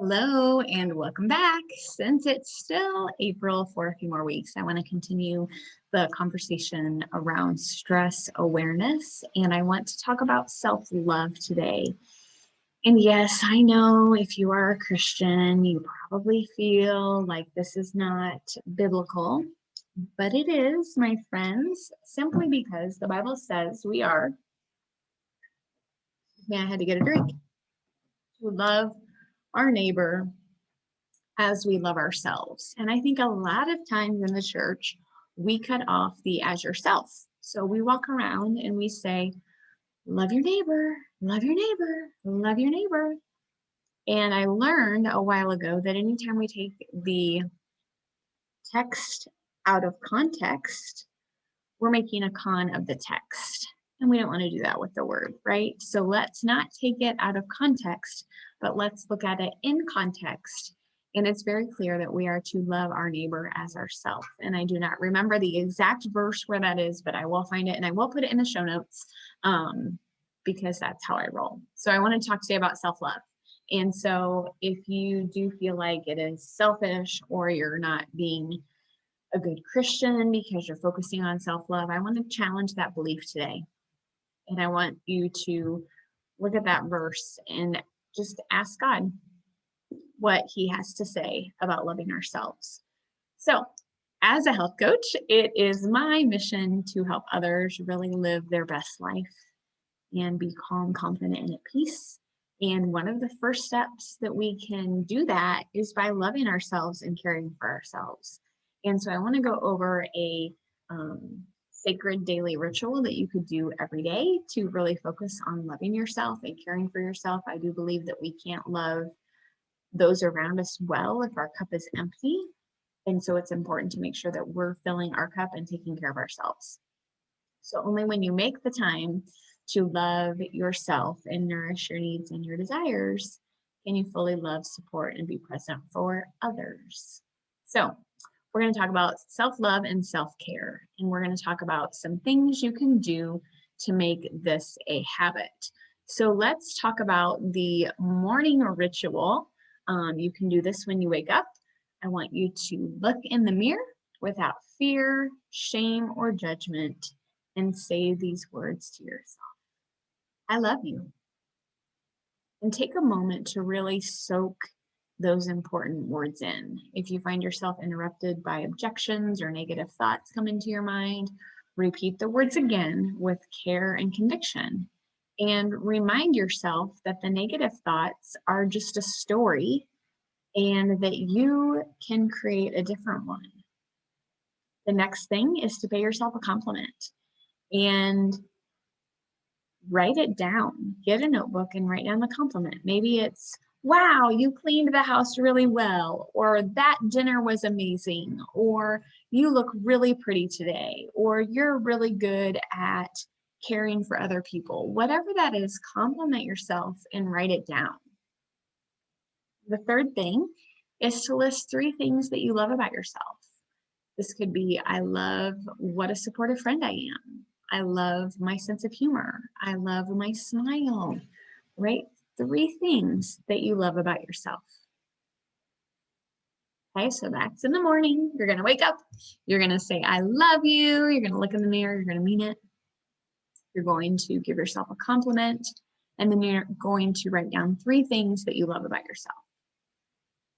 Hello and welcome back. Since it's still April for a few more weeks, I want to continue the conversation around stress awareness, and I want to talk about self-love today. And yes, I know if you are a Christian, you probably feel like this is not biblical, but it is, my friends, simply because the Bible says we are. I had to get a drink. To love our neighbor as we love ourselves. And I think a lot of times in the church, we cut off the as yourself. So we walk around and we say, love your neighbor, love your neighbor, love your neighbor. And I learned a while ago that anytime we take the text out of context, we're making a con of the text. And we don't want to do that with the word, right? So let's not take it out of context, but let's look at it in context. And it's very clear that we are to love our neighbor as ourselves. And I do not remember the exact verse where that is, but I will find it and I will put it in the show notes because that's how I roll. So I want to talk today about self-love. And so if you do feel like it is selfish or you're not being a good Christian because you're focusing on self-love, I want to challenge that belief today. And I want you to look at that verse and just ask God what he has to say about loving ourselves. So, as a health coach, it is my mission to help others really live their best life and be calm, confident, and at peace. And one of the first steps that we can do that is by loving ourselves and caring for ourselves. And so I want to go over a sacred daily ritual that you could do every day to really focus on loving yourself and caring for yourself. I do believe that we can't love those around us well if our cup is empty. And so it's important to make sure that we're filling our cup and taking care of ourselves. So only when you make the time to love yourself and nourish your needs and your desires can you fully love, support, and be present for others. So we're going to talk about self-love and self-care. And we're going to talk about some things you can do to make this a habit. So let's talk about the morning ritual. You can do this when you wake up. I want you to look in the mirror without fear, shame, or judgment and say these words to yourself. I love you. And take a moment to really soak those important words in. If you find yourself interrupted by objections or negative thoughts come into your mind, repeat the words again with care and conviction. And remind yourself that the negative thoughts are just a story and that you can create a different one. The next thing is to pay yourself a compliment and write it down. Get a notebook and write down the compliment. Maybe it's, wow, you cleaned the house really well, or that dinner was amazing, or you look really pretty today, or you're really good at caring for other people. Whatever that is, compliment yourself and write it down. The third thing is to list 3 things that you love about yourself. This could be, I love what a supportive friend I am. I love my sense of humor. I love my smile, right? 3 things that you love about yourself. Okay, so that's in the morning. You're going to wake up. You're going to say, I love you. You're going to look in the mirror. You're going to mean it. You're going to give yourself a compliment. And then you're going to write down 3 things that you love about yourself.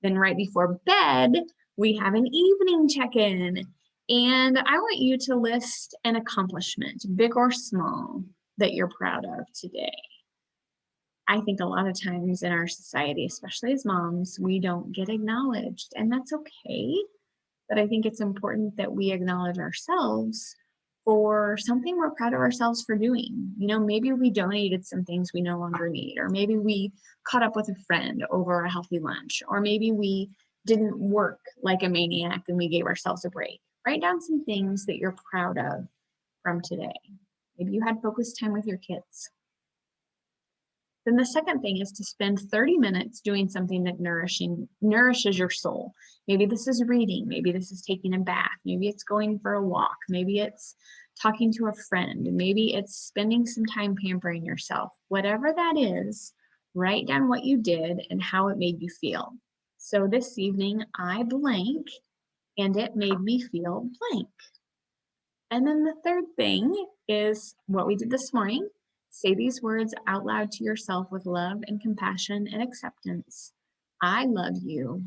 Then right before bed, we have an evening check-in. And I want you to list an accomplishment, big or small, that you're proud of today. I think a lot of times in our society, especially as moms, we don't get acknowledged, and that's okay. But I think it's important that we acknowledge ourselves for something we're proud of ourselves for doing. You know, maybe we donated some things we no longer need, or maybe we caught up with a friend over a healthy lunch, or maybe we didn't work like a maniac and we gave ourselves a break. Write down some things that you're proud of from today. Maybe you had focused time with your kids. Then the second thing is to spend 30 minutes doing something that nourishes your soul. Maybe this is reading, maybe this is taking a bath, maybe it's going for a walk, maybe it's talking to a friend, maybe it's spending some time pampering yourself. Whatever that is, Write down what you did and how it made you feel. So this evening, I blank and it made me feel blank. And then the third thing is what we did this morning. Say these words out loud to yourself with love and compassion and acceptance. I love you,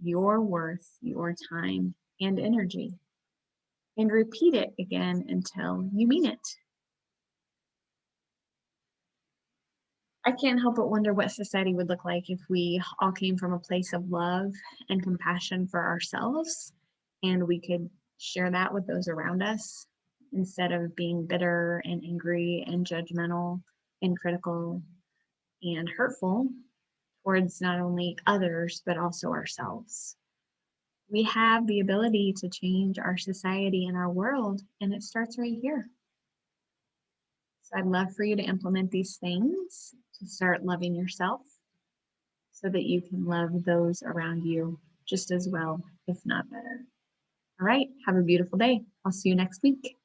your worth, your time and energy. And repeat it again until you mean it. I can't help but wonder what society would look like if we all came from a place of love and compassion for ourselves and we could share that with those around us instead of being bitter and angry and judgmental and critical and hurtful towards not only others but also ourselves. We have the ability to change our society and our world, and it starts right here. So I'd love for you to implement these things to start loving yourself so that you can love those around you just as well, if not better. All right, have a beautiful day. I'll see you next week.